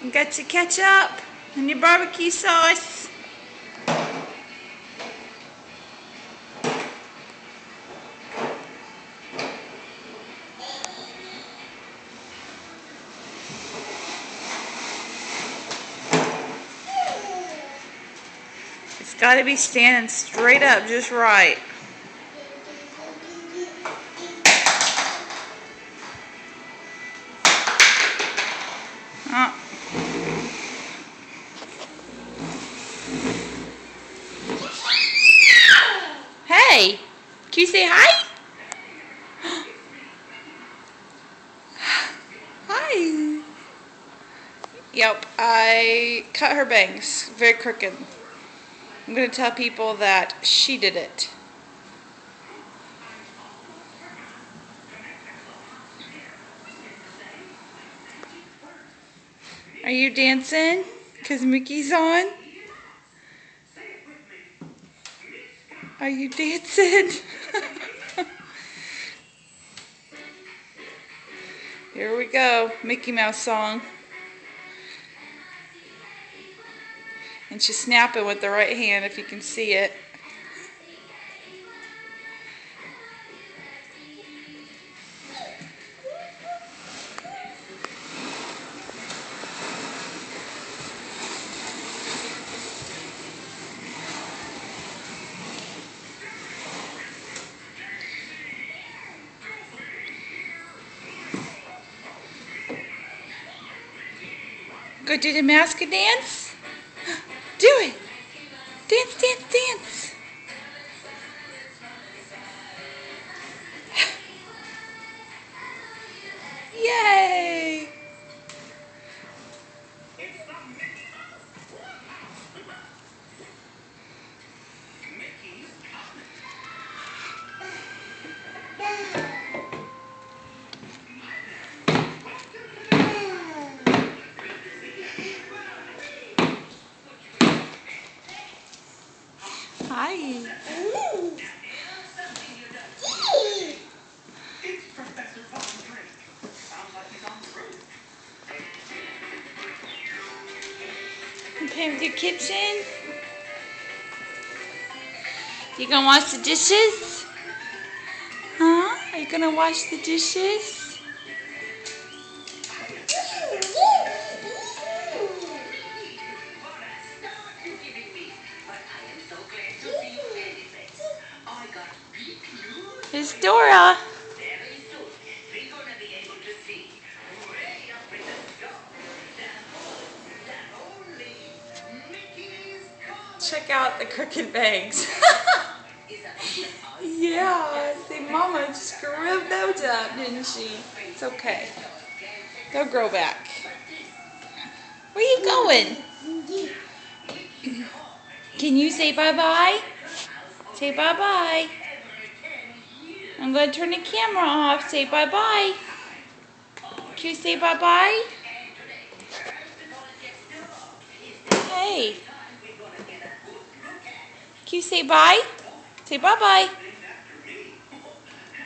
You got your ketchup and your barbecue sauce. It's got to be standing straight up just right. Oh. Hey, can you say hi? Hi. Yep, I cut her bangs very crooked. I'm going to tell people that she did it. Are you dancing? 'Cause Mickey's on? Are you dancing? Here we go, Mickey Mouse song. And she's snapping with the right hand if you can see it. Go do the mask dance? Do it! Dance, dance, dance! Yay! Hi. You playing with your kitchen? You gonna wash the dishes? Huh? Are you gonna wash the dishes? It's Dora. Check out the crooked bangs. Yeah, see, Mama screwed those up, didn't she? It's okay. They'll grow back. Where you going? Can you say bye-bye? Say bye-bye. I'm going to turn the camera off. Say bye-bye. Can you say bye-bye? Hey. Can you say bye? Say bye-bye.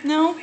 No?